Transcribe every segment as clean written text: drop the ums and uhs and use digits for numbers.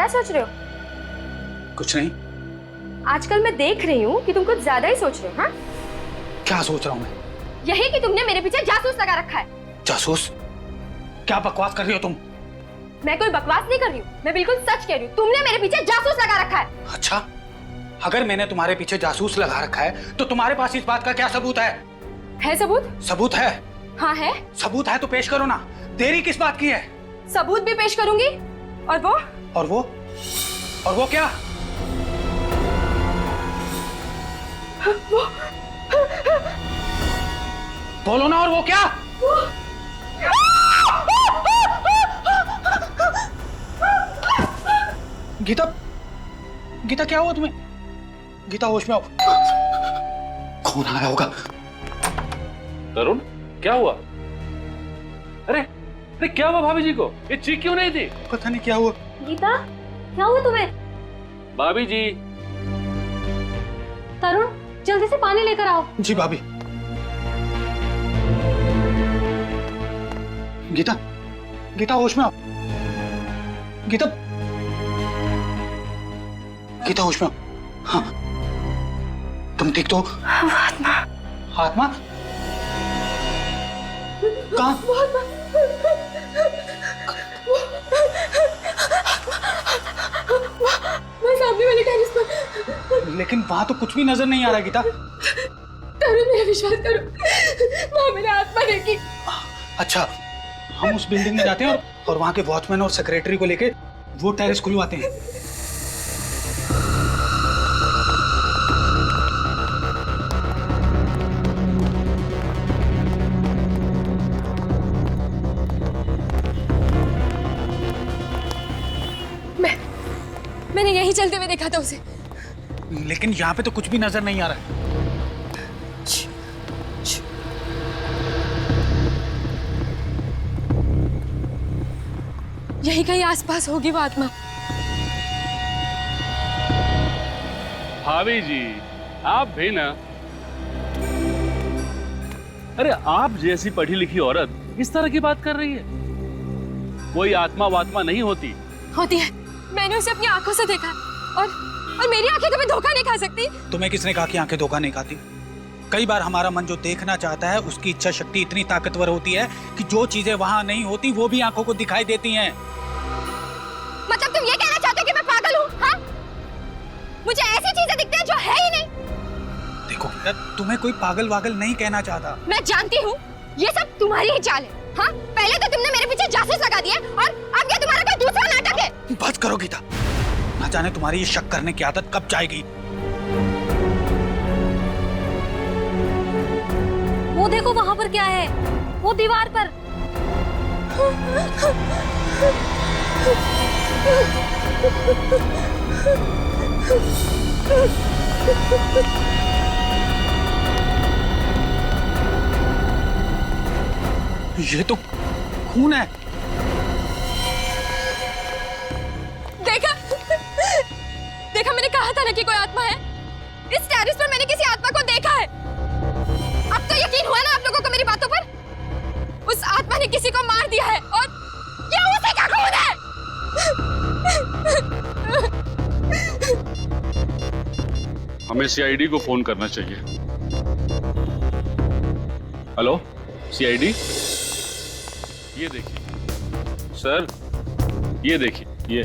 सोच रहे हो? कुछ नहीं। आजकल मैं देख रही हूँ कि तुम कुछ ज्यादा ही सोच रहे हो। हाँ, क्या सोच रहा हूँ मैं? यही कि तुमने मेरे पीछे जासूस लगा रखा है। जासूस? क्या बकवास कर रही हो तुम? मैं कोई बकवास नहीं कर रही हूँ, मैं बिल्कुल सच कह रही हूँ। तुमने मेरे पीछे जासूस लगा रखा है। अच्छा, अगर मैंने तुम्हारे पीछे जासूस लगा रखा है तो तुम्हारे पास इस बात का क्या सबूत है? है सबूत? सबूत है? हाँ है। सबूत है तो पेश करो ना, देरी किस बात की है? सबूत भी पेश करूंगी। और वो? और वो? और वो क्या? वो बोलो ना, और वो क्या? गीता, गीता क्या हुआ तुम्हें? गीता होश में आओ। कौन आया होगा? तरुण, क्या हुआ? अरे अरे क्या हुआ भाभी जी को? ये चीख क्यों नहीं थी? पता नहीं क्या हुआ। गीता, क्या हुआ तुम्हें? भाभी जी। तरुण, जल्दी से पानी लेकर आओ। जी भाभी। गीता, गीता होश में आओ। गीता, गीता होश में आओ। हाँ, तुम ठीक तो? आत्मा। आत्मा? कहाँ? मैं सामने वाले टेरेस पर। लेकिन वहां तो कुछ भी नजर नहीं आ रहा गीता। तरुण, मेरा विश्वास करो, वहां मेरा आत्मा देखी। अच्छा, हम उस बिल्डिंग में जाते हैं और वहां के वॉचमैन और सेक्रेटरी को लेके वो टेरेस खुलवाते हैं। मैंने यही चलते हुए देखा था उसे। लेकिन यहाँ पे तो कुछ भी नजर नहीं आ रहा है। यही कहीं आसपास होगी वो आत्मा। भाभी जी, आप भी ना। अरे आप जैसी पढ़ी लिखी औरत इस तरह की बात कर रही है? कोई आत्मा वात्मा नहीं होती। होती है, मैंने उसे अपनी आंखों से देखा। और मेरी आंखें कभी धोखा नहीं खा सकती। तुम्हें किसने कहा कि आंखें धोखा नहीं खाती? कई बार हमारा मन जो देखना चाहता है उसकी इच्छा शक्ति इतनी ताकतवर होती है कि जो चीजें वहां नहीं होती वो भी आंखों को दिखाई देती हैं। मतलब तुम ये कहना चाहते हो कि मैं पागल हूँ? हाँ? मुझे ऐसी चीजें दिखती हैं जो है ही नहीं। देखो, तुम्हें कोई पागल वागल नहीं कहना चाहता। मैं जानती हूँ ये सब तुम्हारी ही चाल है। हाँ? पहले तो तुमने मेरे पीछे जासूस लगा दिए और अब ये तुम्हारा कोई दूसरा नाटक है। बस करो गीता, ना जाने तुम्हारी ये शक करने की आदत कब जाएगी। वो देखो वहां पर क्या है, वो दीवार पर। ये तो खून है। देखा, देखा, मैंने कहा था ना कि कोई आत्मा है। इस टेरेस पर मैंने किसी आत्मा को देखा है। अब तो यकीन हुआ ना आप लोगों को मेरी बातों पर? उस आत्मा ने किसी को मार दिया है और ये उसी का खून है। हमें सीआईडी को फोन करना चाहिए। हेलो सीआईडी, ये देखिए सर, ये देखिए, ये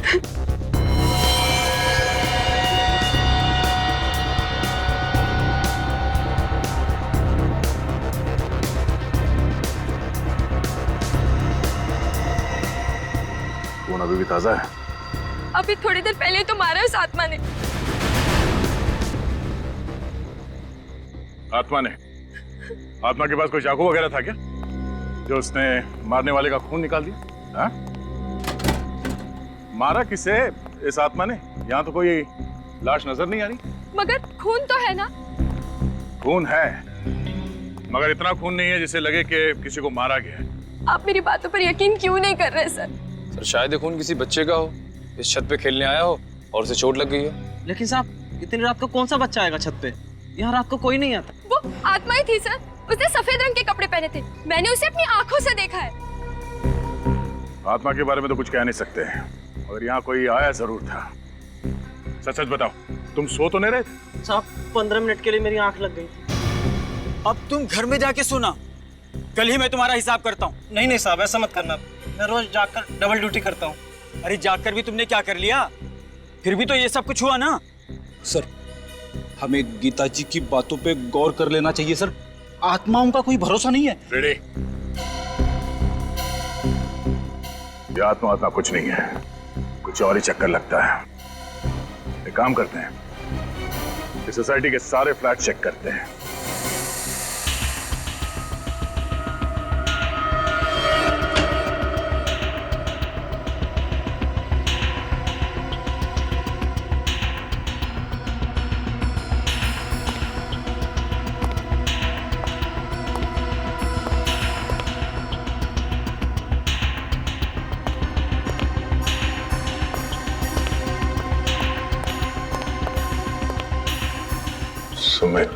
खून अभी भी ताजा है। अभी थोड़ी देर पहले तो मारा उस आत्मा ने। आत्मा ने? आत्मा के पास कोई चाकू वगैरह था क्या जो उसने मारने वाले का खून निकाल दिया? हाँ? मारा किसे इस आत्मा ने? यहाँ तो कोई लाश नजर नहीं आ रही। मगर खून तो है ना? खून है, मगर इतना खून नहीं है जिससे लगे कि किसी को मारा गया है। आप मेरी बातों पर यकीन क्यों नहीं कर रहे सर? सर शायद ये खून किसी बच्चे का हो, इस छत पे खेलने आया हो और उसे चोट लग गई हो। लेकिन साहब, इतनी रात को कौन सा बच्चा आएगा छत पे? यहाँ रात को कोई नहीं आता। वो आत्मा ही थी सर, उसने सफेद रंग के कपड़े पहने थे। मैंने उसे अपनी आंखों से देखा है। आत्मा के बारे में तो कुछ कह नहीं सकते, और यहाँ कोई आया जरूर था। सच सच बताओ, तुम सो तो नहीं रहे थे? साहब 15 मिनट के लिए मेरी आंख लग गई थी। अब तुम घर में जाके सोना, कल ही मैं तुम्हारा हिसाब करता हूँ। नहीं साहब, ऐसा मत करना। मैं रोज जाकर डबल ड्यूटी करता हूँ। अरे जाकर भी तुमने क्या कर लिया? फिर भी तो ये सब कुछ हुआ ना। सर, हमें गीता जी की बातों पे गौर कर लेना चाहिए सर। आत्माओं का कोई भरोसा नहीं है। रेडी? ये आत्मा कुछ नहीं है, कुछ और ही चक्कर लगता है। एक काम करते हैं, इस सोसाइटी के सारे फ्लैट चेक करते हैं। Sumit,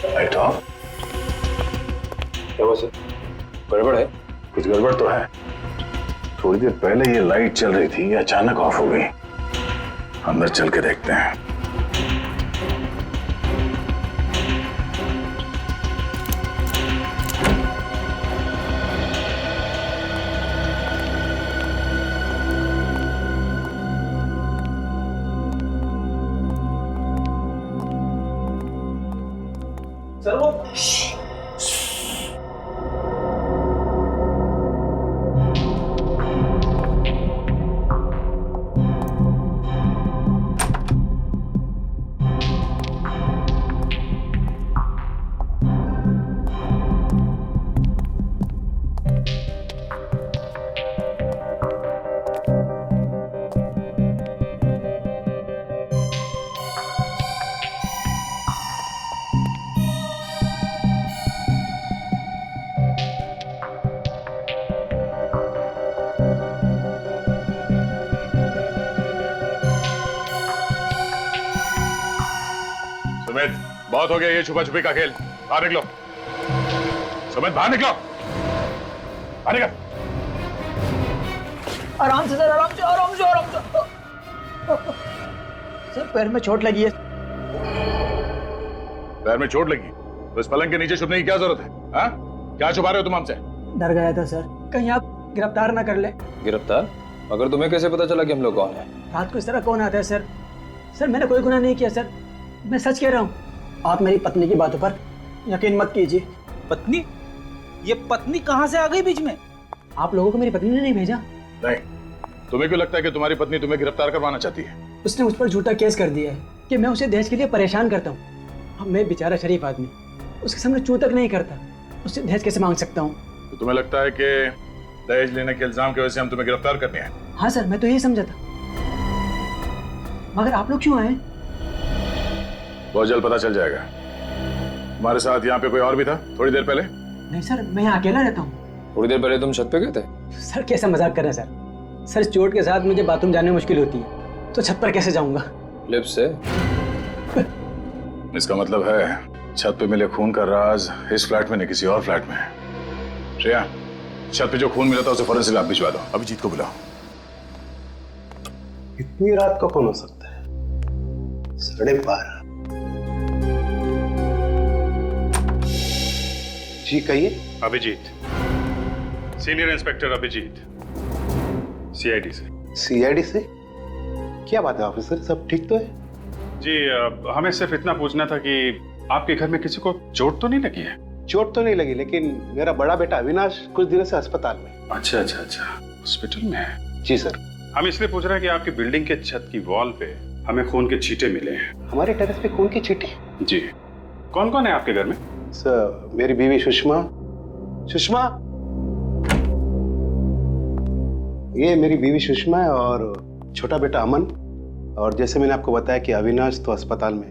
light of. क्या हुआ सर? गड़बड़ है? कुछ गड़बड़ तो है। थोड़ी देर पहले ये लाइट चल रही थी, ये अचानक ऑफ हो गई। अंदर चल के देखते हैं। सर वो सुमित, बहुत हो गया ये छुपा छुपी का खेल। बाहर निकलो। सुमित, बाहर निकलो। बाहर निकल। आराम से सर, आराम से, आराम से, आराम से। सर पैर में चोट लगी है। पैर में चोट लगी तो इस पलंग के नीचे छुपने की क्या जरूरत है? हाँ? क्या छुपा रहे हो तुम हमसे? डर गया था सर, कहीं आप गिरफ्तार ना कर ले। गिरफ्तार? मगर तुम्हें कैसे पता चला कि हम लोग कौन हैं? रात को इस तरह कौन आता है सर? सर मैंने कोई गुनाह नहीं किया सर, मैं सच कह रहा हूँ। आप मेरी पत्नी की बातों पर यकीन मत कीजिए। पत्नी? ये पत्नी कहाँ से आ गई बीच में? आप लोगों को मेरी पत्नी ने नहीं भेजा। नहीं, तुम्हें क्यों लगता है कि तुम्हारी पत्नी तुम्हें गिरफ्तार करवाना चाहती है? उसने मुझ पर झूठा केस कर दिया है कि मैं उसे दहेज के लिए परेशान करता हूँ। अब मैं बेचारा शरीफ आदमी उसके सामने चू तक नहीं करता, उससे दहेज कैसे मांग सकता हूँ? तो तुम्हें लगता है कि दहेज लेने के इल्जाम की वजह से हम तुम्हें गिरफ्तार करने आए? हाँ सर, मैं तो यही समझा था। मगर आप लोग क्यों आए? बहुत जल्द पता चल जाएगा। हमारे साथ यहाँ पे कोई और भी था थोड़ी देर पहले? नहीं सर, मैं यहाँ अकेला रहता हूँ। थोड़ी देर पहले तुम छत पे गए थे? सर कैसा मजाक कर रहे हैं सर? सर चोट के साथ मुझे बाथरूम जाने में मुश्किल होती है, तो छत पर कैसे जाऊंगा? लिफ्ट से? इसका मतलब है छत पे मिले खून का राज इस फ्लैट में नहीं किसी और फ्लैट में है। श्रेया, छत पे जो खून मिला था उसे फॉरेंसिक लैब भिजवा दो। अभिजीत को बुलाओ। इतनी रात को कौन हो सकता है? 12:30। जी कहिए। Abhijeet, senior inspector Abhijeet, CID से। सीआईडी से? क्या बात है ऑफिसर, सब ठीक तो है? जी, हमें सिर्फ इतना पूछना था कि आपके घर में किसी को चोट तो नहीं लगी है? चोट तो नहीं लगी, लेकिन मेरा बड़ा बेटा अविनाश कुछ दिनों से अस्पताल में। अच्छा अच्छा अच्छा, हॉस्पिटल में है? जी सर। हम इसलिए पूछ रहे हैं कि आपकी बिल्डिंग के छत की वॉल पे हमें खून के छींटे मिले हैं। हमारे टेरेस पे खून की छींटे? जी। कौन कौन है आपके घर में? सर, मेरी बीवी सुषमा। सुषमा, ये मेरी बीवी सुषमा है और छोटा बेटा अमन। और जैसे मैंने आपको बताया कि अविनाश तो अस्पताल में।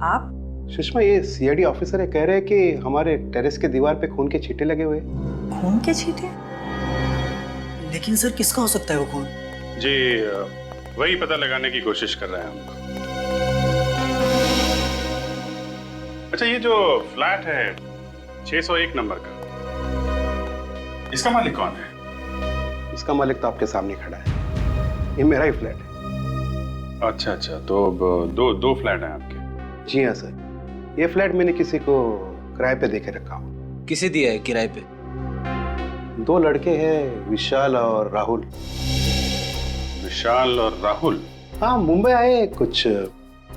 आप? सुषमा, ये सीआईडी ऑफिसर है, कह रहे हैं कि हमारे टेरेस के दीवार पे खून के छींटे लगे हुए। खून के छींटे? लेकिन सर किसका हो सकता है वो खून? जी वही पता लगाने की कोशिश कर रहे हैं हम। अच्छा, ये जो फ्लैट है 601 नंबर का, इसका मालिक कौन है? इसका मालिक तो आपके सामने खड़ा है, ये मेरा ही फ्लैट है। अच्छा अच्छा, तो अब दो फ्लैट हैं आपके? जी हाँ सर, ये फ्लैट मैंने किसी को किराए पे देके रखा हूँ। किसे दिया है किराए पे? 2 लड़के हैं, विशाल और राहुल। विशाल और राहुल? हाँ, मुंबई आए कुछ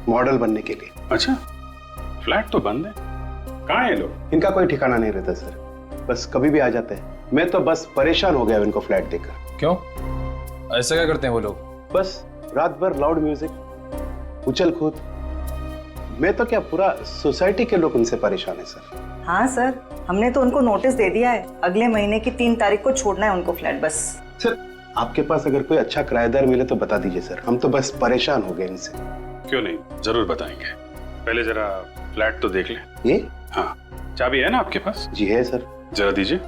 मॉडल बनने के लिए। अच्छा, फ्लैट तो बंद है, कहाँ है लोग? इनका कोई ठिकाना नहीं रहता सर, बस कभी भी आ जाते हैं। मैं तो बस परेशान हो गया इनको फ्लैट देखकर। क्यों, ऐसा क्या करते हैं वो लोग? बस रात भर लाउड म्यूजिक, उछल कूद। मैं तो क्या, पूरा सोसाइटी के लोग उनसे परेशान है सर। हाँ सर, हमने तो उनको नोटिस दे दिया है, अगले महीने की 3 तारीख को छोड़ना है उनको फ्लैट बस। सर आपके पास अगर कोई अच्छा किराएदार मिले तो बता दीजिए सर, हम तो बस परेशान हो गए इनसे। क्यों नहीं, जरूर बताएंगे। पहले जरा फ्लैट तो देख लें। ये? हाँ, चाबी है ना आपके पास? जी है सर। जरा दीजिए।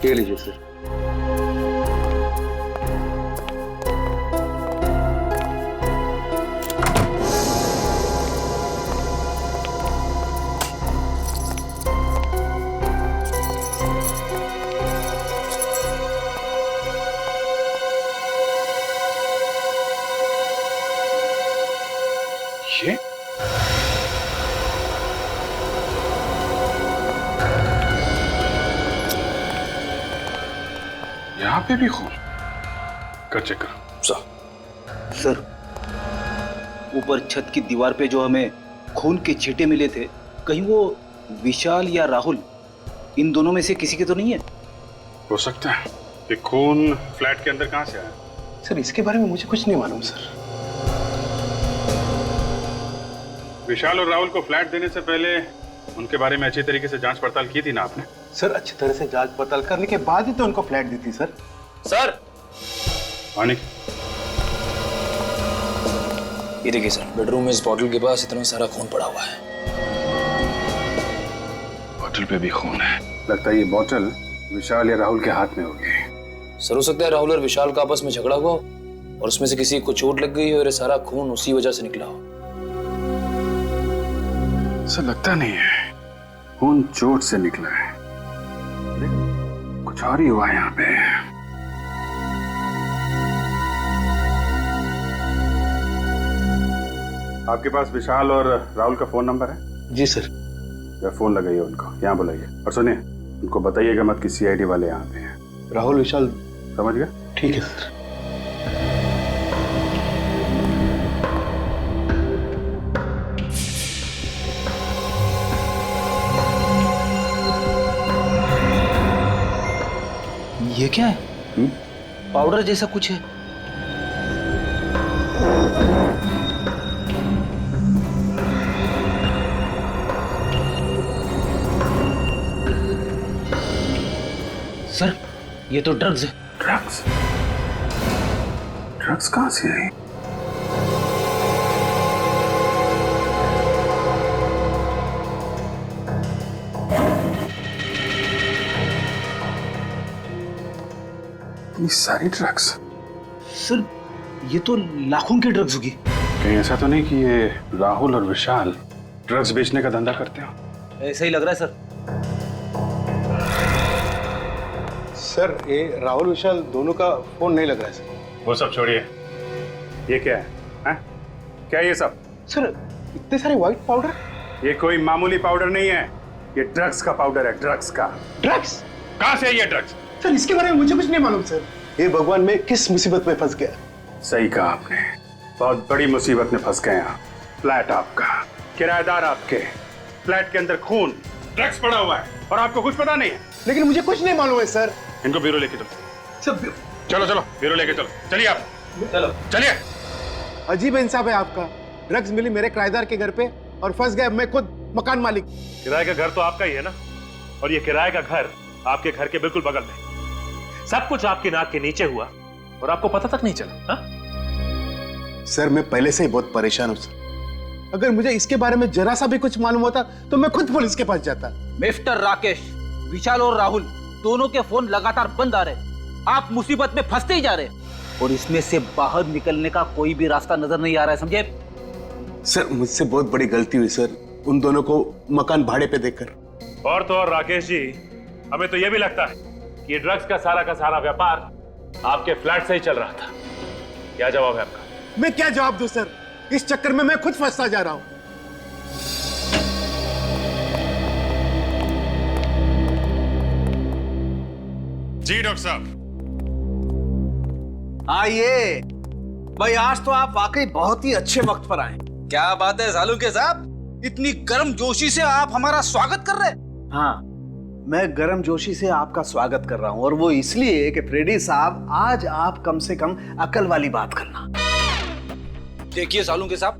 ले लीजिए सर। ये यहाँ पे भी खून? कर चेक करो। सर, ऊपर छत की दीवार पे जो हमें खून के छींटे मिले थे, कहीं वो विशाल या राहुल, इन दोनों में से किसी के तो नहीं है? हो सकता है। ये खून फ्लैट के अंदर कहाँ से आया? सर इसके बारे में मुझे कुछ नहीं मालूम सर। विशाल और राहुल को फ्लैट देने से पहले उनके बारे में अच्छी तरीके से जांच पड़ताल की थी ना आपने? सर अच्छी तरह से जांच पड़ताल करने के बाद ही तो उनको फ्लैट दी थी सर। सर मानिक, ये देखिए सर, बेडरूम में इस बॉटल के पास इतना सारा खून पड़ा हुआ है। बोतल पे भी खून है। लगता है ये बोतल विशाल या राहुल के हाथ में होगी। सर हो सकता है राहुल और विशाल का आपस में झगड़ा हुआ हो और उसमें से किसी को चोट लग गई हो और ये सारा खून उसी वजह से निकला हो। ऐसा लगता नहीं है, खून चोट से निकला है। कुछ और ही हुआ है यहाँ पे। आपके पास विशाल और राहुल का फोन नंबर है? जी सर। या फोन लगाइए उनको, यहाँ बुलाइए। और सुनिए, उनको बताइएगा मत कि सीआईडी वाले यहाँ पे हैं। राहुल विशाल, समझ गए? ठीक है सर। ये क्या है? पाउडर जैसा कुछ है। सर ये तो ड्रग्स है। ड्रग्स? ड्रग्स कहाँ से आई? इतनी सारी ड्रग्स? सर ये तो लाखों की ड्रग्स होगी। कहीं ऐसा तो नहीं कि ये राहुल और विशाल ड्रग्स बेचने का धंधा करते हो? ऐसा ही लग रहा है सर। सर ये राहुल विशाल दोनों का फोन नहीं लग रहा है सर। वो सब छोड़िए, ये क्या है? हैं? क्या ये सब? सर इतने सारे व्हाइट पाउडर? ये कोई मामूली पाउडर नहीं है, ये ड्रग्स का पाउडर है। ड्रग्स का। ड्रग्स? कहाँ से है ये ड्रग्स? सर इसके बारे में मुझे कुछ नहीं मालूम सर। ये भगवान, मैं किस मुसीबत में फंस गया। सही कहा आपने, बहुत बड़ी मुसीबत में फंस गए आप। फ्लैट आपका, किराएदार आपके, फ्लैट के अंदर खून, ड्रग्स पड़ा हुआ है और आपको कुछ पता नहीं है। लेकिन मुझे कुछ नहीं मालूम है सर। इनको ब्यूरो लेके चलो। सब चलो चलो ब्यूरो लेके चलो। चलिए आप, चलो चलिए। अजीब इंसाफ है आपका। ड्रग्स मिली मेरे किराएदार के घर पे और फंस गया मैं खुद मकान मालिक। किराए का घर तो आपका ही है ना, और ये किराए का घर आपके घर के बिल्कुल बगल में। सब कुछ आपकी नाक के नीचे हुआ और आपको पता तक नहीं चला। हा? सर मैं पहले से ही बहुत परेशान हूँ सर। अगर मुझे इसके बारे में जरा सा भी कुछ मालूम होता तो मैं खुद पुलिस के पास जाता। मिस्टर राकेश, विशाल और राहुल दोनों के फोन लगातार बंद आ रहे। आप मुसीबत में फंसते ही जा रहे और इसमें से बाहर निकलने का कोई भी रास्ता नजर नहीं आ रहा है, समझे? सर मुझसे बहुत बड़ी गलती हुई सर, उन दोनों को मकान भाड़े पे देकर। और तो और राकेश जी, हमें तो यह भी लगता है कि ये ड्रग्स का सारा व्यापार आपके फ्लैट से ही चल रहा था। क्या जवाब है आपका? मैं क्या जवाब दूं सर, इस चक्कर में मैं खुद फंसता जा रहा हूं। जी डॉक्टर साहब। आइए भाई, आज तो आप वाकई बहुत ही अच्छे वक्त पर आए। क्या बात है सालुके साहब, इतनी गर्म जोशी से आप हमारा स्वागत कर रहे हैं? हाँ, मैं गर्म जोशी से आपका स्वागत कर रहा हूं, और वो इसलिए कि फ्रेडी साहब, आज आप कम से कम अकल वाली बात करना। देखिए सालुके साहब,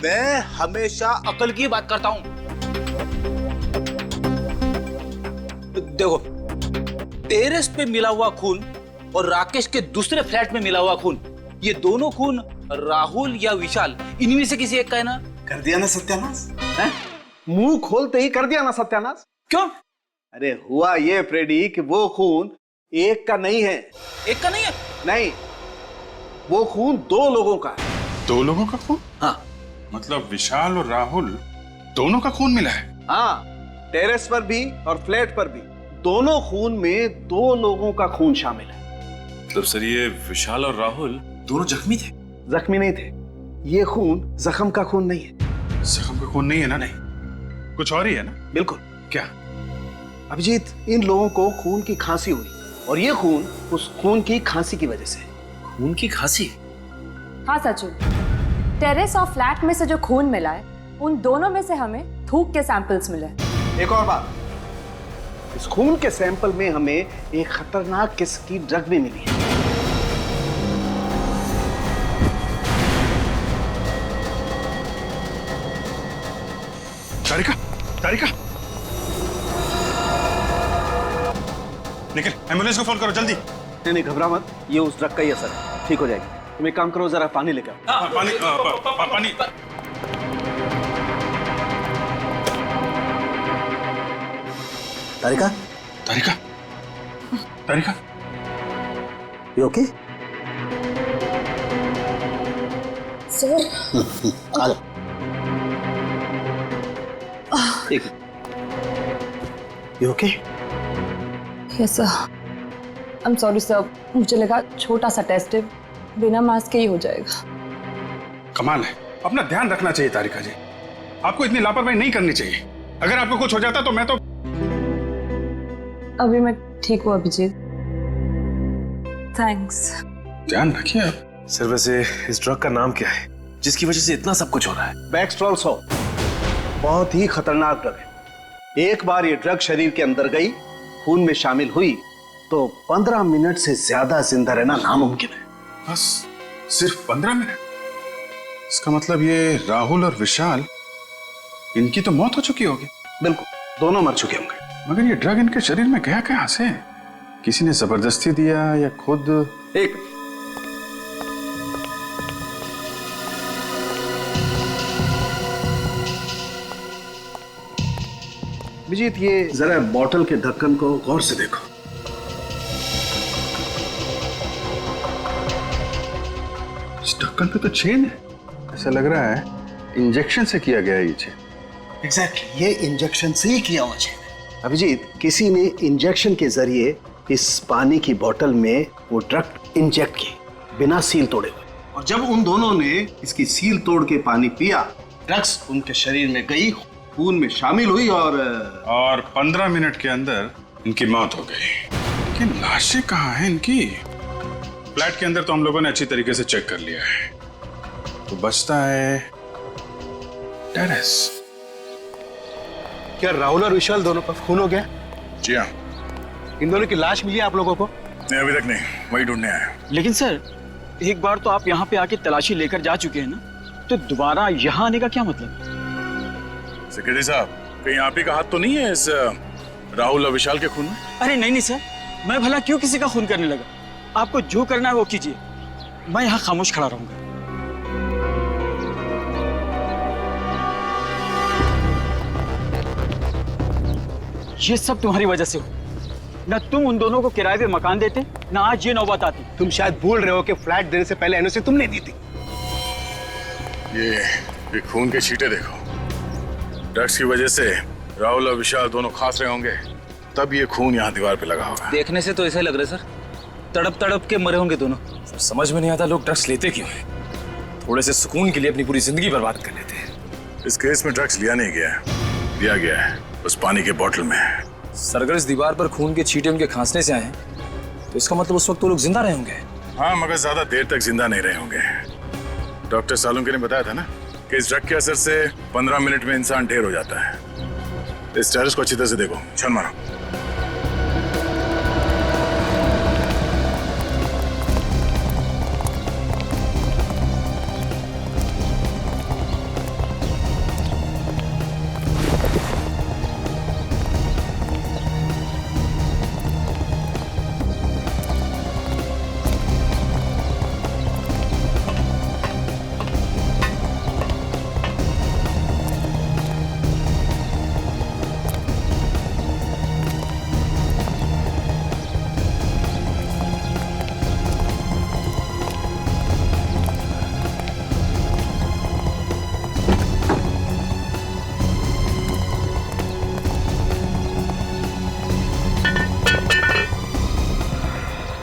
मैं हमेशा अकल की बात करता हूं। देखो, टेरेस पे मिला हुआ खून और राकेश के दूसरे फ्लैट में मिला हुआ खून, ये दोनों खून राहुल या विशाल, इनमें से किसी एक का है ना? कर दिया ना सत्यानाश? मुंह खोलते ही कर दिया ना सत्यानाश? क्यों? अरे हुआ ये फ्रेडी कि वो खून एक का नहीं है। एक का नहीं है? नहीं, वो खून दो लोगों का है। दो लोगों का खून? हाँ। मतलब विशाल और राहुल दोनों का खून मिला है? हाँ, टेरेस पर भी और फ्लैट पर भी दोनों खून में दो लोगों का खून शामिल है। मतलब सर, ये विशाल और राहुल दोनों जख्मी थे? जख्मी नहीं थे, ये खून जख्म का खून नहीं है। जख्म का खून नहीं है ना? नहीं, कुछ और ही है ना? बिल्कुल। क्या? अभिजीत, इन लोगों को खून की खांसी हुई, और ये खून उस खून की खांसी की वजह से। खून की खांसी? हाँ सचिन, टेरेस और फ्लैट में से जो खून मिला है, उन दोनों में से हमें थूक के सैंपल्स मिले। एक और बात, इस खून के सैंपल में हमें एक खतरनाक किस्म की ड्रग भी मिली है। तारिका, तारिका, निकल, एम्बुलेंस को फोन करो जल्दी। नहीं, घबरा मत, ये उस ड्रग का ही असर है, ठीक हो जाएगी। तुम एक काम करो, जरा पानी लेकर आओ। पानी, पानी। तारिका, तारिका, तारिका, यू ओके? सर, आ जाओ। ठीक है, you okay? Yes sir. I am sorry sir, मुझे लगा छोटा सा टेस्ट है, बिना मास्क के ही हो जाएगा। कमाल है, अपना ध्यान रखना चाहिए तारिका जी, आपको इतनी लापरवाही नहीं करनी चाहिए। अगर आपको कुछ हो जाता तो मैं तो। अभी मैं ठीक हूँ अभिजीत, थैंक्स। ध्यान रखिए आप। सर वैसे इस ड्रग का नाम क्या है जिसकी वजह से इतना सब कुछ हो रहा है? बैक्सट्रॉल 100 बहुत ही खतरनाक ड्रग है। एक बार ये ड्रग शरीर के अंदर गई, खून में शामिल हुई, तो 15 मिनट से ज्यादा जिंदा रहना नामुमकिन है। बस सिर्फ 15 मिनट? इसका मतलब ये राहुल और विशाल, इनकी तो मौत हो चुकी होगी। बिल्कुल, दोनों मर चुके होंगे। मगर ये ड्रग इनके शरीर में गया कहां से? किसी ने जबरदस्ती दिया या खुद? एक विजीत, ये जरा बॉटल के ढक्कन को गौर से देखो। इस ढक्कन पे तो चेन है, ऐसा लग रहा है इंजेक्शन से किया गया ये चेन। एग्जैक्टली, ये इंजेक्शन से ही किया हुआ चेन है। अभिजीत, किसी ने इंजेक्शन के जरिए इस पानी की बोतल में वो ड्रग इंजेक्ट की, बिना सील तोड़े हुए, और जब उन दोनों ने इसकी सील तोड़ के पानी पिया, ड्रग्स उनके शरीर में गई, खून में शामिल हुई, और 15 मिनट के अंदर इनकी मौत हो गई। लेकिन लाशें कहाँ हैं इनकी? फ्लैट के अंदर तो हम लोगों ने अच्छी तरीके से चेक कर लिया है, तो बचता है टेरेस। क्या राहुल और विशाल दोनों का खून हो गया? जी हाँ। इन दोनों की लाश मिली आप लोगों को? नहीं, अभी तक नहीं, वही ढूंढने आया। लेकिन सर, एक बार तो आप यहाँ पे आके तलाशी लेकर जा चुके हैं ना, तो दोबारा यहाँ आने का क्या मतलब? सेक्रेटरी साहब, कहीं आप ही का हाथ तो नहीं है इस राहुल और विशाल के खून में? अरे नहीं सर, मैं भला क्यों किसी का खून करने लगा? आपको जो करना है वो कीजिए, मैं यहाँ खामोश खड़ा रहूंगा। ये सब तुम्हारी वजह से हो। न तुम उन दोनों को किराए पे मकान देते, ना आज ये नौबत आती। तुम शायद भूल रहे हो कि फ्लैट देने से पहले एनओसी तुमने दी थी। ये खून के छींटे देखो। ड्रग्स की वजह से राहुल और विशाल दोनों खास रहे होंगे, तब ये खून यहाँ दीवार पे लगा होगा। देखने से तो ऐसा लग रहा है सर, तड़प तड़प के मरे होंगे दोनों। सर समझ में नहीं आता लोग ड्रग्स लेते क्यों हैं। थोड़े से सुकून के लिए अपनी पूरी जिंदगी बर्बाद कर लेते हैं। इस केस में ड्रग्स लिया नहीं गया, लिया गया है उस पानी के बोतल में। सर अगर इस दीवार पर खून के छींटे उनके खांसने से आए हैं, तो इसका मतलब उस वक्त वो लोग जिंदा रहे होंगे। हाँ, मगर ज्यादा देर तक जिंदा नहीं रहे होंगे। डॉक्टर सालुंके ने बताया था ना कि इस ड्रग के असर से 15 मिनट में इंसान ढेर हो जाता है। इस टेरेस को अच्छी तरह से देखो, छन मारो।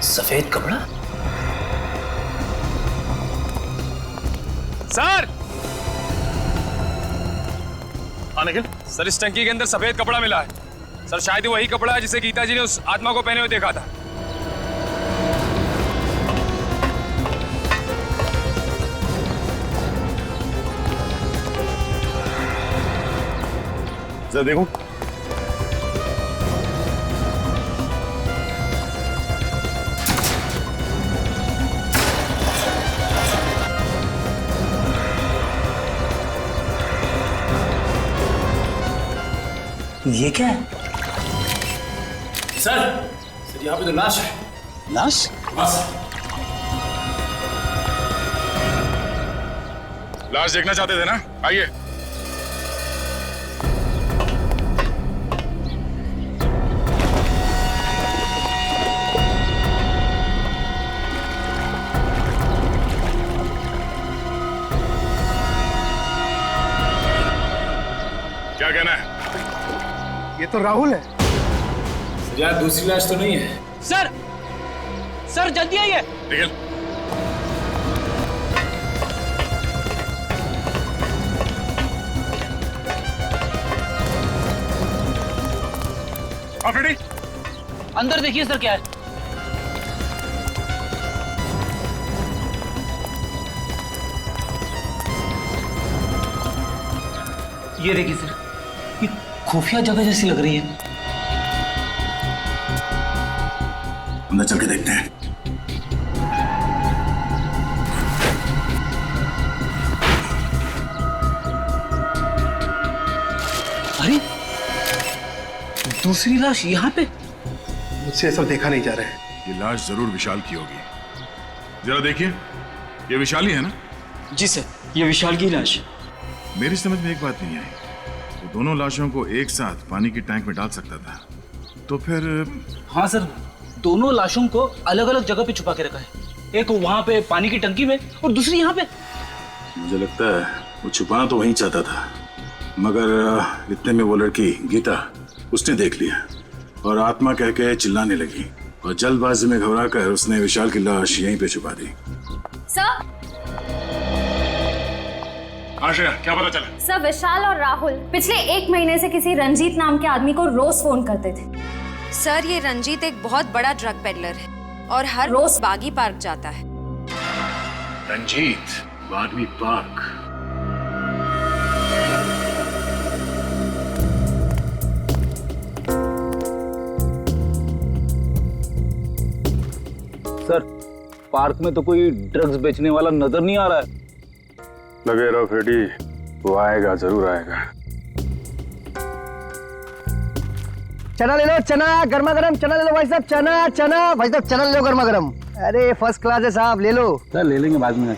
सफेद कपड़ा। सर निखिल सर, इस टंकी के अंदर सफेद कपड़ा मिला है। सर शायद वही कपड़ा है जिसे गीता जी ने उस आत्मा को पहने हुए देखा था। जरा देखो। ये क्या है? सर यहाँ पे तो लाश है। लाश? बस लाश देखना चाहते थे ना, आइए। क्या कहना है? ये तो राहुल है। यार दूसरी लाश तो नहीं है। सर सर जल्दी आइए। निखिल, रेडी? अंदर देखिए सर क्या है। ये देखिए सर, ये खुफिया जगह जैसी लग रही है। अंदर चल के देखते हैं। अरे दूसरी लाश यहाँ पे। मुझसे सब देखा नहीं जा रहा है। ये लाश जरूर विशाल की होगी। जरा देखिए, ये विशाल ही है ना? जी सर, ये विशाल की लाश। मेरी समझ में एक बात नहीं आई, वो दोनों लाशों को एक साथ पानी की टैंक में डाल सकता था, तो फिर? हाँ सर, दोनों लाशों को अलग अलग जगह पे छुपा के रखा है। एक वहां पे पानी की टंकी में और दूसरी यहाँ पे। मुझे लगता है वो छुपाना तो वहीं चाहता था, मगर इतने में वो लड़की गीता उसने देख लिया और आत्मा कह के चिल्लाने लगी और जल्दबाजी में घबराकर उसने विशाल की लाश यहीं पे छुपा दी। सर आशा, क्या पता चला? सर, विशाल और राहुल पिछले 1 महीने से किसी रंजीत नाम के आदमी को रोज फोन करते थे। सर, ये रंजीत एक बहुत बड़ा ड्रग पेडलर है और हर रोज बागी पार्क जाता है। Ranjit Bagwe park? Sir park में तो कोई ड्रग्स बेचने वाला नजर नहीं आ रहा है। लगे रहो फ्रेडी, वो आएगा, जरूर आएगा। चना ले लो, चना गर्मा गर्म चना ले लो भाई साहब। चना चना भाई साहब, चना ले लो गर्मा गर्म। अरे फर्स्ट क्लास है साहब, ले लो। सर ले लेंगे बाद में।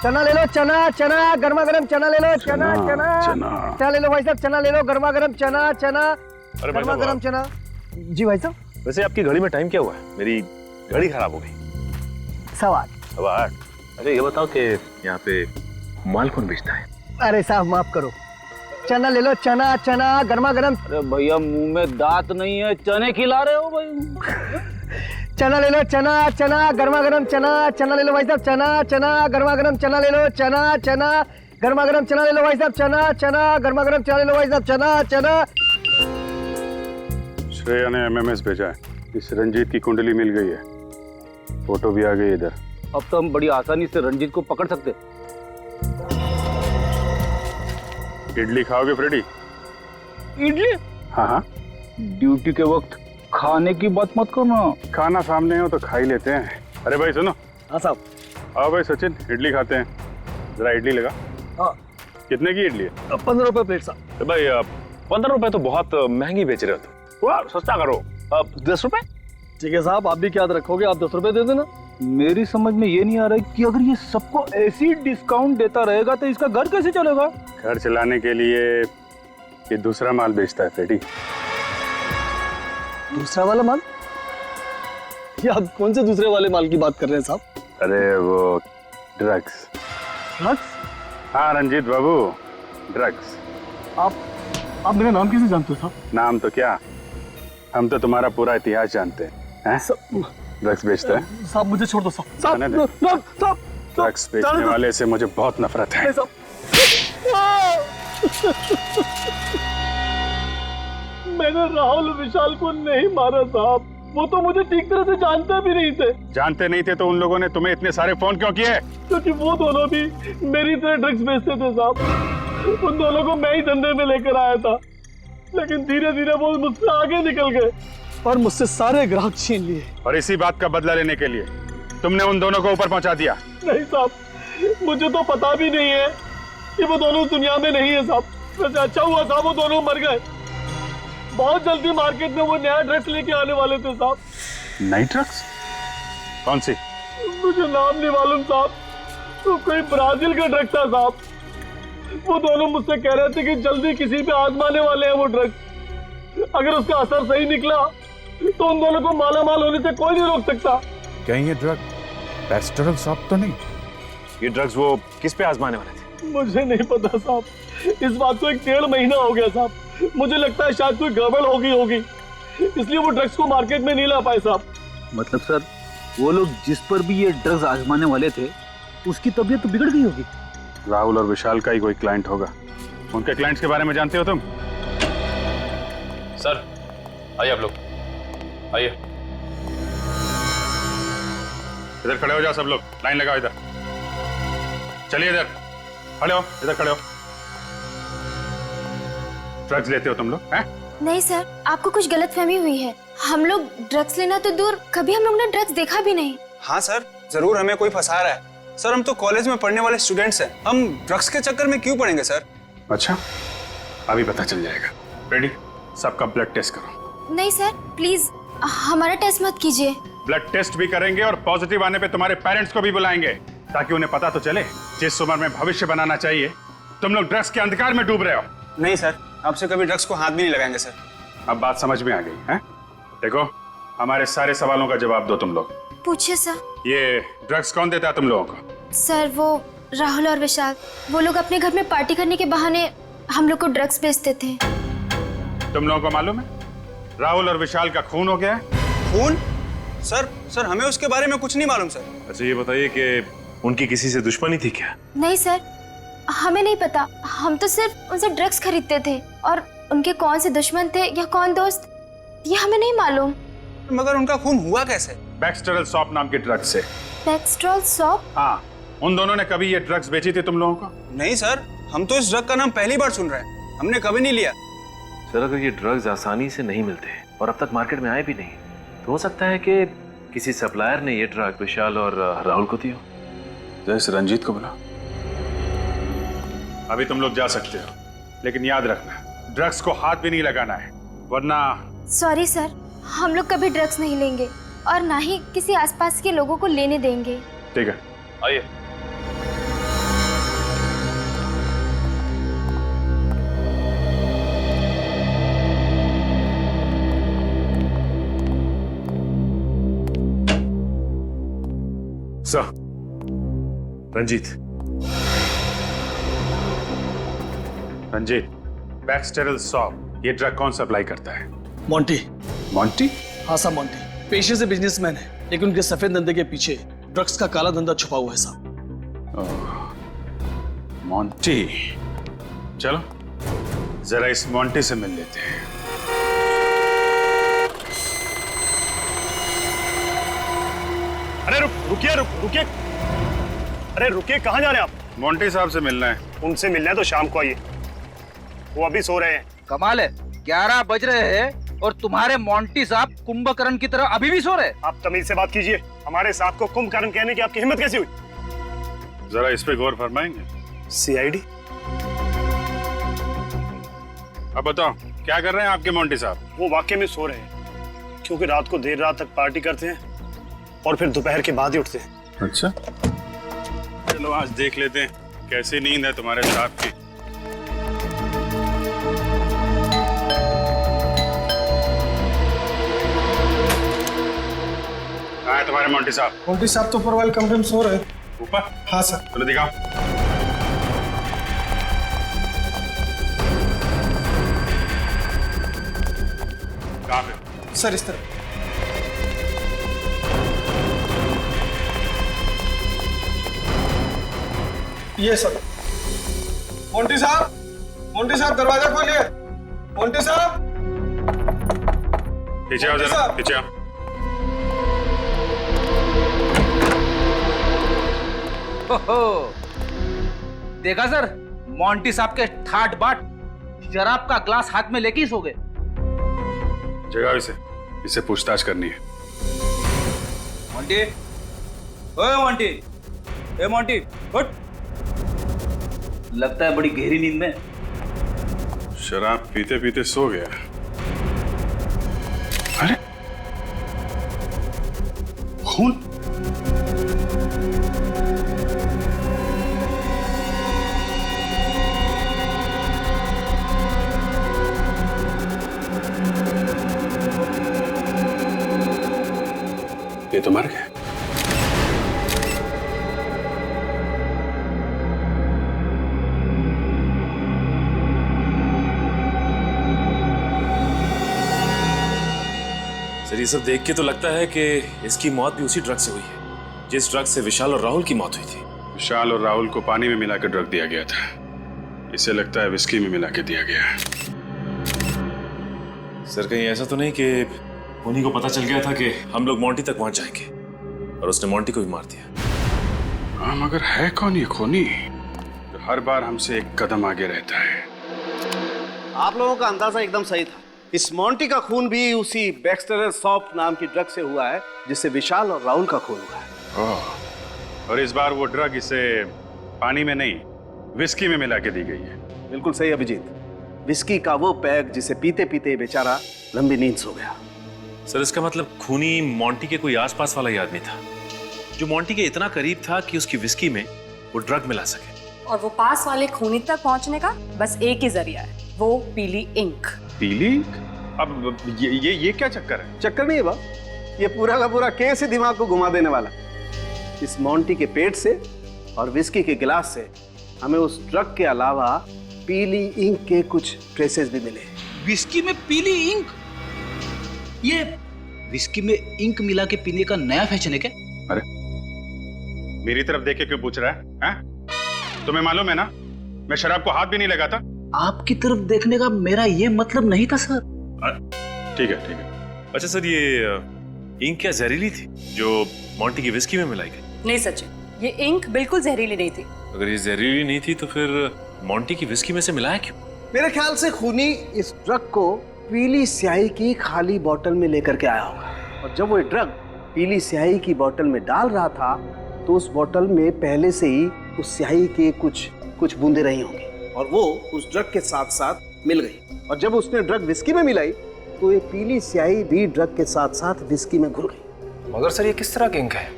चना ले लो, चना चना गर्मा गर्म चना ले लो। चना चना चना ले लो भाई साहब, चना ले लो गर्मा गर्म। चना चना अरे भाई गर्मा साहब, गर्म चना। जी भाई साहब। वैसे आपकी घड़ी में टाइम क्या हुआ है? मेरी घड़ी खराब हो गई। 8:15। अब 8। अच्छा ये बताओ कि यहाँ पे माल कौन बेचता है? अरे साहब माफ करो, चना ले लो, चना चना गर्मा गर्म। अरे भैया मुंह में दांत नहीं है, चने खिला रहे हो भाई। चना ले लो, चना चना गर्मा गर्म चना। चना ले लो भाई साहब, चना चना गर्मा गर्म चना ले लो, चना चना गर्मा गर्म चना ले लो भाई साहब, चना चना गर्मा गर्म चना ले लो भाई साहब, चना चना। श्रेया ने एमएमएस भेजा है, इस रंजीत की कुंडली मिल गई है, फोटो भी आ गई इधर। अब तो हम बड़ी आसानी से रंजीत को पकड़ सकते। इडली खाओगे फ्रेडी? इडली? हाँ हाँ, ड्यूटी के वक्त खाने की बात मत करना। खाना सामने हो तो खा ही लेते हैं। अरे भाई सुनो। हाँ साहब। आओ भाई सचिन, इडली खाते हैं। जरा इडली लगा। हाँ। कितने की इडली है? 15 रुपए प्लेट साहब। भाई 15 रुपए तो बहुत महंगी बेच रहे हो तुम, थोड़ा सस्ता करो। 10 रुपए? ठीक है साहब, आप भी क्या रखोगे, आप 10 रुपए दे देना। मेरी समझ में ये नहीं आ रहा है कि अगर ये सबको ऐसी डिस्काउंट देता रहेगा तो इसका घर कैसे चलेगा? घर चलाने के लिए ये दूसरा माल बेचता है फ्रेडी। दूसरा वाला माल? ये आप कौन से दूसरे वाले माल की बात कर रहे हैं साहब? अरे वो ड्रग्स। ड्रग्स? हाँ रंजीत बाबू, ड्रग्स। आप मेरा नाम कैसे जानते हो साहब? नाम तो क्या, हम तो तुम्हारा पूरा इतिहास जानते हैं। ड्रग्स बेचता है साहब, मुझे छोड़ दो साहब। जाने दे। साहब ड्रग्स बेचने वाले से मुझे बहुत नफरत है। मैंने राहुल विशाल को नहीं मारा साहब, वो तो मुझे ठीक तरह से जानते भी नहीं थे। जानते नहीं थे तो उन लोगों ने तुम्हें इतने सारे फोन क्यों किए? क्योंकि वो दोनों भी मेरी तरह ड्रग्स बेचते थे साहब। उन दोनों को मैं ही धंधे में लेकर आया था, लेकिन धीरे धीरे वो मुझसे आगे निकल गए और मुझसे सारे ग्राहक छीन लिए। और इसी बात का बदला लेने के लिए तुमने उन दोनों को ऊपर पहुंचा दिया? नहीं साहब, मुझे तो पता भी नहीं है कि वो दोनों दुनिया में नहीं है साहब। वैसे अच्छा हुआ साहब वो दोनों मर गए। बहुत जल्दी मार्केट में वो नया ड्रग्स लेके आने वाले थे साहब। नई ड्रग्स? कौन सी? मुझे नाम नहीं मालूम साहब, तो कोई ब्राजील का ड्रग था साहब। वो दोनों मुझसे कह रहे थे कि जल्दी किसी पे आजमाने वाले हैं वो ड्रग। अगर उसका असर सही निकला तो उन दोनों को मालामाल होने से कोई नहीं रोक सकता। कहीं ये ड्रग पेस्टरल सॉप तो नहीं? ये ड्रग्स वो किस पे आजमाने वाले थे? मुझे नहीं पता साहब, इस बात को 1.5 महीना हो गया साहब। मुझे लगता है शायद कोई गड़बड़ हो गई होगी, इसलिए वो ड्रग्स को मार्केट में नहीं ला पाए साहब। मतलब सर, वो लोग जिस पर भी ये ड्रग्स आजमाने वाले थे उसकी तबीयत तो बिगड़ गई होगी। राहुल और विशाल का ही कोई क्लाइंट होगा। उनके क्लाइंट्स के बारे में जानते हो तुम? सर आइए आप लोग, आइए इधर खड़े हो जाओ सब लोग, लाइन लगाओ इधर। चलिए इधर खड़े हो, इधर खड़े हो। ड्रग्स लेते हो तुम लोग हैं? नहीं सर, आपको कुछ गलतफहमी हुई है। हम लोग ड्रग्स लेना तो दूर, कभी हम लोग ने ड्रग्स देखा भी नहीं। हाँ सर, जरूर हमें कोई फंसा रहा है। सर हम तो कॉलेज में पढ़ने वाले स्टूडेंट्स हैं, हम ड्रग्स के चक्कर में क्यों पड़ेंगे सर? अच्छा, अभी पता चल जाएगा। रेडी, सबका ब्लड टेस्ट करो। नहीं सर, प्लीज हमारा टेस्ट मत कीजिए। ब्लड टेस्ट भी करेंगे और पॉजिटिव आने पे तुम्हारे पेरेंट्स को भी बुलाएंगे, ताकि उन्हें पता तो चले जिस उम्र में भविष्य बनाना चाहिए तुम लोग ड्रग्स के अंधकार में डूब रहे हो। नहीं सर, आपसे कभी ड्रग्स को हाथ भी नहीं लगाएंगे सर। अब बात समझ में आ गई है? देखो, हमारे सारे सवालों का जवाब दो तुम लोग। पूछिए सर। ये ड्रग्स कौन देता है तुम लोगों को? सर वो राहुल और विशाल, वो लोग अपने घर में पार्टी करने के बहाने हम लोग को ड्रग्स बेचते थे। तुम लोगों को मालूम है राहुल और विशाल का खून हो गया है? खून? सर हमें उसके बारे में कुछ नहीं मालूम सर। अच्छा ये बताइए कि उनकी किसी से दुश्मनी थी क्या? नहीं सर, हमें नहीं पता। हम तो सिर्फ उनसे ड्रग्स खरीदते थे, और उनके कौन से दुश्मन थे या कौन दोस्त, ये हमें नहीं मालूम। मगर उनका खून हुआ कैसे? बैक्स्टरल सॉप नाम के ड्रग्स से। बैक्स्टरल सॉप? हाँ, उन दोनों ने कभी ये ड्रग्स बेची थी तुम लोगों को? नहीं सर, हम तो इस ड्रग का नाम पहली बार सुन रहे हैं, हमने कभी नहीं लिया। सर अगर ये ड्रग्स आसानी से नहीं मिलते और अब तक मार्केट में आए भी नहीं, तो हो सकता है कि किसी सप्लायर ने ये ड्रग विशाल और राहुल को दी हो। तो इस रंजीत को बुला। अभी तुम लोग जा सकते हो, लेकिन याद रखना ड्रग्स को हाथ भी नहीं लगाना है, वरना। सॉरी सर, हम लोग कभी ड्रग्स नहीं लेंगे और ना ही किसी आसपास के लोगों को लेने देंगे। ठीक है, आइए। सर, रंजीत, बैक्सटेरल सॉप, ये ड्रग कौन सप्लाई करता है? मोंटी। मॉन्टी? हाँ साहब, मोंटी पेशे से बिजनेसमैन है, लेकिन उनके सफेद धंधे के पीछे ड्रग्स का काला धंधा छुपा हुआ है साहब। मॉन्टी, चलो जरा इस मॉन्टी से मिल लेते हैं। अरे रुकिए, रुकिए। अरे रुकिए, कहाँ जा रहे हैं आप? मॉन्टी साहब से मिलना है। उनसे मिलना है तो शाम को आइए, वो अभी सो रहे हैं। कमाल है, 11 बज रहे हैं और तुम्हारे मोंटी साहब कुंभकर्ण की तरह अभी भी सो रहे। आप तमीज से बात कीजिए, हमारे साहब को कुंभकर्ण कहने की आपकी हिम्मत कैसी हुई? जरा इस पे गौर फरमाएंगे? सीआईडी? अब बताओ क्या कर रहे हैं आपके मोंटी साहब? वो वाकई में सो रहे हैं, क्योंकि रात को देर रात तक पार्टी करते हैं और फिर दोपहर के बाद ही उठते हैं। अच्छा, चलो आज देख लेते हैं कैसी नींद है तुम्हारे साहब की। कहाँ है तुम्हारे मोंटी साहब? मोंटी साहब तो ऊपर वाले कमरे में सो रहे। ऊपर? हाँ सर। चलो दिखाओ। कहाँ पे? सर इस तरह। ये सर। मोंटी साहब दरवाजा खोलिए। मोंटी साहब, पीछे आओ जरा, पीछे आओ। देखा सर, मोंटी साहब के ठाट बाट शराब का ग्लास हाथ में लेके ही सो गए। जगाओ इसे, इसे पूछताछ करनी है। मोंटी, ओए मोंटी, ए मोंटी, उठ। लगता है बड़ी गहरी नींद में। शराब पीते पीते सो गया। अरे खून! ये तो मर गया। सर, ये सब देख के तो लगता है कि इसकी मौत भी उसी ड्रग से हुई है जिस ड्रग से विशाल और राहुल की मौत हुई थी। विशाल और राहुल को पानी में मिलाकर ड्रग दिया गया था। इसे लगता है विस्की में मिला के दिया गया। सर, कहीं ऐसा तो नहीं कि उन्हीं को पता चल गया था कि हम लोग मोंटी तक पहुंच जाएंगे और उसने मोंटी को भी मार दिया? हाँ, मगर है कौन ये खूनी जो हर बार हमसे एक कदम आगे रहता है? आप लोगों का अंदाजा एकदम सही था। इस मोंटी का खून भी उसी बैक्सटेरल सॉप नाम की ड्रग से हुआ है जिससे विशाल और राहुल का खून हुआ है। और इस बार वो ड्रग इसे पानी में नहीं, विस्की में मिला के दी गई है। बिल्कुल सही अभिजीत, विस्की का वो पैक जिसे पीते पीते बेचारा लंबी नींद सो गया। सर, इसका मतलब खूनी मोंटी के कोई आसपास वाला ही आदमी था जो मोंटी के इतना करीब था कि उसकी विस्की में वो ड्रग मिला सके। और वो पास वाले खूनी तक पहुंचने का बस एक ही जरिया है, वो पीली इंक। पीली? अब ये क्या चक्कर है? चक्कर नहीं है बाप, ये पूरा का पूरा केस ही दिमाग को घुमा देने वाला। इस मोंटी के पेट से और विस्की के गिलास से हमें उस ड्रग के अलावा पीली इंक के कुछ ट्रेसेस भी मिले। विस्की में पीली इंक? ये विस्की में इंक मिला के पीने का नया फैशन है क्या? अरे मेरी तरफ देख के क्यों पूछ रहा है? तुम्हें मालूम है ना, मैं शराब को हाथ भी नहीं लगाता। आपकी तरफ देखने का मेरा ये मतलब नहीं था सर। ठीक है, ठीक है। अच्छा सर, ये इंक क्या जहरीली थी जो मोंटी की विस्की में मिलाई गई? नहीं सचिन, ये इंक बिल्कुल जहरीली नहीं थी। अगर ये जहरीली नहीं थी तो फिर मोंटी की विस्की में से मिलाया क्यों? मेरे ख्याल से खूनी इस ड्रग को पीली स्याही की खाली बोतल में लेकर के आया होगा, और जब वो ड्रग पीली स्याही की बोतल में डाल रहा था तो उस बोतल में पहले से ही उस स्याही के कुछ बूंदे रही होंगी और वो उस ड्रग के साथ साथ मिल गई। और जब उसने ड्रग विस्की में मिलाई तो ये पीली स्याही भी ड्रग के साथ साथ विस्की में घुल गई। मगर सर, ये किस तरह की इंक है?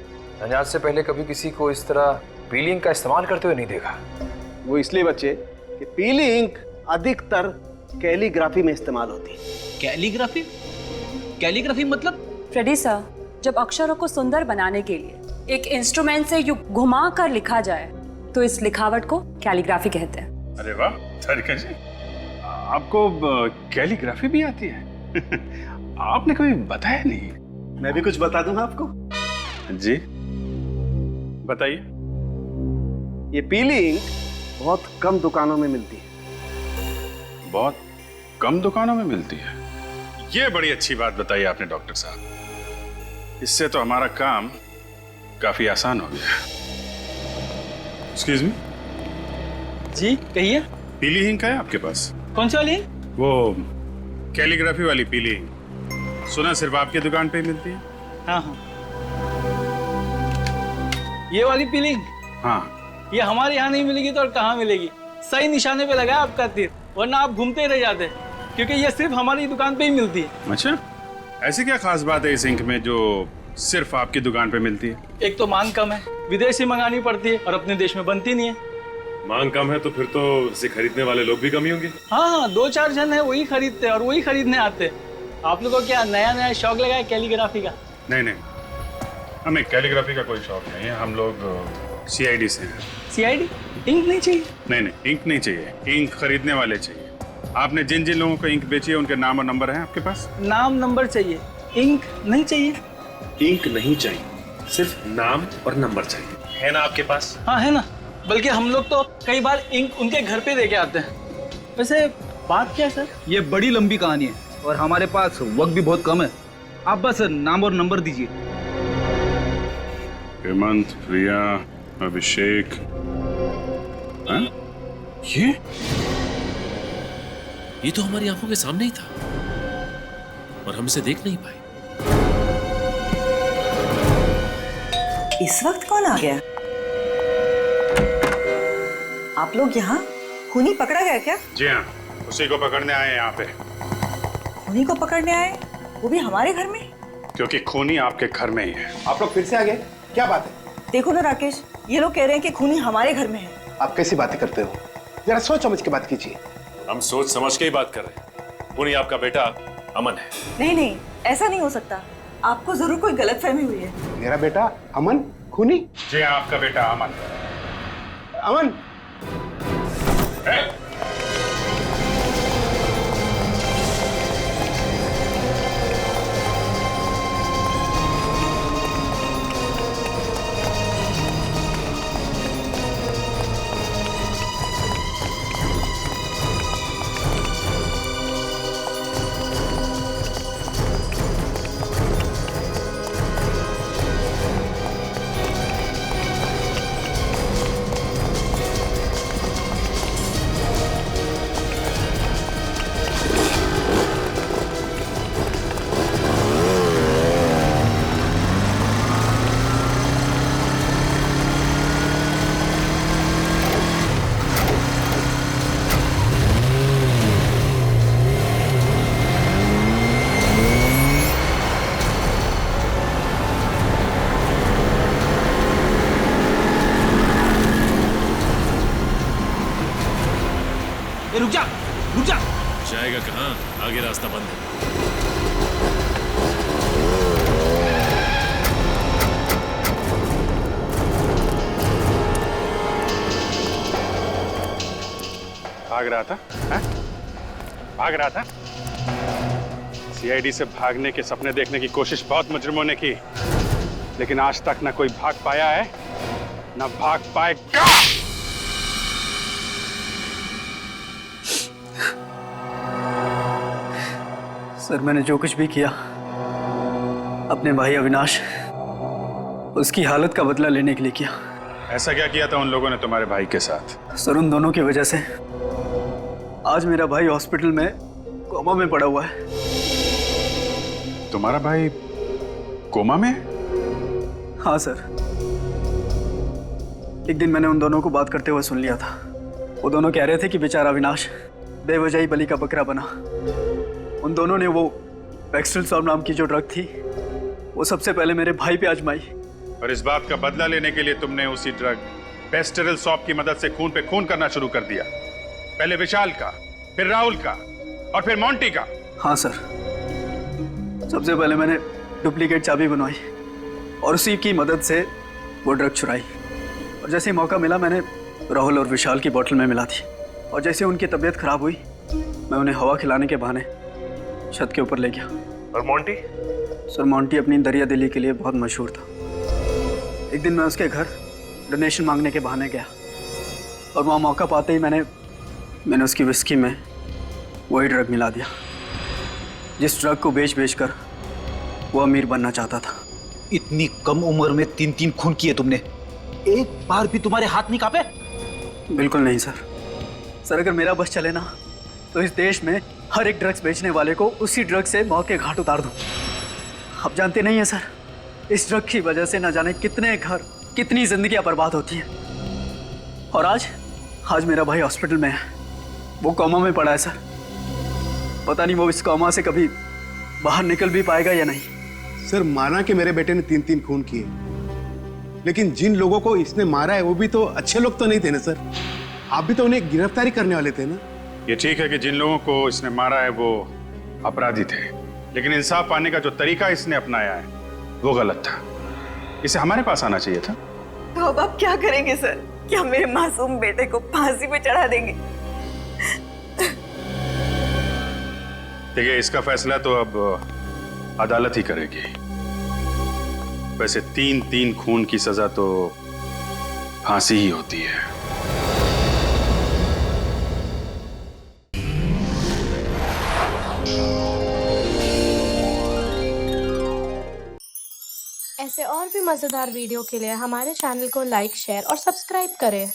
मैंने आज से पहले कभी किसी को इस तरह पीली इंक का इस्तेमाल करते हुए नहीं देखा। वो इसलिए बच्चे कि पीली इंक अधिकतर कैलीग्राफी में इस्तेमाल होती है। कैलीग्राफी? कैलीग्राफी मतलब? फ्रेडी सर, जब अक्षरों को सुंदर बनाने के लिए एक इंस्ट्रूमेंट से यूं घुमा कर लिखा जाए तो इस लिखावट को कैलीग्राफी कहते हैं। अरे वाह तारिका जी, आपको कैलीग्राफी भी आती है? आपने कभी बताया नहीं। मैं भी कुछ बता दूं आपको? जी बताइए। ये पीली इंक बहुत कम दुकानों में मिलती है। बहुत कम दुकानों में मिलती है? ये बड़ी अच्छी बात बताई आपने डॉक्टर साहब। इससे तो हमारा काम काफी आसान हो गया। Excuse me. जी कहिए। पीली इंक है आपके पास? कौन सी वाली? वो कैलीग्राफी वाली पीली इंक। सुना सिर्फ आपकी दुकान पे ही मिलती है? हाँ हाँ, ये वाली पीली इंक? हाँ। ये हमारे यहाँ नहीं मिलेगी तो और कहाँ मिलेगी? सही निशाने पे लगा आपका तीर, वरना आप घूमते ही रह जाते, क्योंकि ये सिर्फ हमारी दुकान पे ही मिलती है। अच्छा, ऐसी क्या खास बात है इस इंक में जो सिर्फ आपकी दुकान पे मिलती है? एक तो मांग कम है, विदेश से मंगानी पड़ती है और अपने देश में बनती नहीं है। मांग कम है तो फिर तो इसे खरीदने वाले लोग भी कम ही होंगे। हाँ, 2-4 जन है वही खरीदते हैं और वही खरीदने आते हैं। आप लोगों को क्या नया नया शौक लगा है कैलीग्राफी का? नहीं नहीं, हमें कैलीग्राफी का कोई शौक नहीं है। हम लोग CID से हैं। CID? इंक नहीं चाहिए? नहीं नहीं, इंक नहीं चाहिए, इंक खरीदने वाले चाहिए। आपने जिन जिन लोगों को इंक बेची है उनके नाम और नंबर हैं आपके पास? नाम नंबर चाहिए, इंक नहीं चाहिए। इंक नहीं चाहिए, सिर्फ नाम और नंबर चाहिए, है ना आपके पास? हाँ है ना, बल्कि हम लोग तो कई बार इंक उनके घर पे देके आते हैं। वैसे बात क्या है सर? ये बड़ी लंबी कहानी है और हमारे पास वक्त भी बहुत कम है। आप बस नाम और नंबर दीजिए। हेमंत, प्रिया, अभिषेक। हाँ? ये तो हमारी आंखों के सामने ही था और हम इसे देख नहीं पाए। इस वक्त कौन आ गया? आप लोग यहाँ? खूनी पकड़ा गया क्या? जी हाँ, उसी को पकड़ने आए हैं यहाँ पे। खूनी को पकड़ने आए, वो भी हमारे घर में? क्योंकि खूनी आपके घर में ही है। आप लोग फिर से आ गए, क्या बात है? देखो ना राकेश, ये लोग कह रहे हैं कि खूनी हमारे घर में है। आप कैसी बातें करते हो? जरा सोच समझ के बात कीजिए। हम सोच समझ के ही बात कर रहे हैं। खूनी आपका बेटा अमन है। नहीं नहीं, ऐसा नहीं हो सकता। आपको जरूर कोई गलतफहमी हुई है। मेरा बेटा अमन खूनी? जी हाँ, आपका बेटा अमन। अमन? रुक जा, रुक जा। जाएगा कहाँ? आगे रास्ता बंद है। भाग रहा था? है? भाग रहा था? CID से भागने के सपने देखने की कोशिश बहुत मुजरिमों ने की, लेकिन आज तक न कोई भाग पाया है, न भाग पाएगा। सर, मैंने जो कुछ भी किया अपने भाई अविनाश, उसकी हालत का बदला लेने के लिए किया। ऐसा क्या किया था उन लोगों ने तुम्हारे भाई के साथ? सर, उन दोनों की वजह से आज मेरा भाई हॉस्पिटल में कोमा में पड़ा हुआ है। तुम्हारा भाई कोमा में? हाँ सर, एक दिन मैंने उन दोनों को बात करते हुए सुन लिया था। वो दोनों कह रहे थे कि बेचारा अविनाश बेवजह ही बलि का बकरा बना। उन दोनों ने वो पैक्सटल सॉल्व नाम की जो ड्रग थी, वो सबसे पहले मेरे भाई पे आजमाई। और इस बात का बदला लेने के लिए तुमने उसी ड्रग पेस्टेरल सॉप की मदद से खून पे खून करना शुरू कर दिया। पहले विशाल का, फिर राहुल का और फिर मोंटी का। हाँ सर, सबसे पहले मैंने डुप्लीकेट चाबी बनवाई और उसी की मदद से वो ड्रग चुराई और जैसे ही मौका मिला मैंने राहुल और विशाल की बोतल में मिला दी और जैसे उनकी तबीयत खराब हुई मैं उन्हें हवा खिलाने के बहाने छत के ऊपर ले गया। और मोंटी? सर मोंटी अपनी दरिया दिली के लिए बहुत मशहूर था। एक दिन मैं उसके घर डोनेशन मांगने के बहाने गया और वहाँ मौका पाते ही मैंने उसकी विस्की में वही ड्रग मिला दिया जिस ड्रग को बेच कर वो अमीर बनना चाहता था। इतनी कम उम्र में 3 खून किए तुमने, एक बार भी तुम्हारे हाथ नहीं कांपे? बिल्कुल नहीं सर अगर मेरा बस चले ना तो इस देश में हर एक ड्रग्स बेचने वाले को उसी ड्रग से मौत के घाट उतार दूं। आप जानते नहीं हैं सर, इस ड्रग की वजह से न जाने कितने घर, कितनी जिंदगियां बर्बाद होती हैं। और आज मेरा भाई हॉस्पिटल में है, वो कोमा में पड़ा है सर। पता नहीं वो इस कोमा से कभी बाहर निकल भी पाएगा या नहीं। सर माना कि मेरे बेटे ने 3 खून किए, लेकिन जिन लोगों को इसने मारा है वो भी तो अच्छे लोग तो नहीं थे ना सर। आप भी तो उन्हें गिरफ्तारी करने वाले थे ना। ये ठीक है कि जिन लोगों को इसने मारा है वो अपराधी थे, लेकिन इंसाफ पाने का जो तरीका इसने अपनाया है वो गलत था। इसे हमारे पास आना चाहिए था। तो अब आप क्या करेंगे सर? क्या मेरे मासूम बेटे को फांसी पे चढ़ा देंगे? देखिए, इसका फैसला तो अब अदालत ही करेगी। वैसे 3 खून की सजा तो फांसी ही होती है। ऐसे और भी मजेदार वीडियो के लिए हमारे चैनल को लाइक, शेयर और सब्सक्राइब करें।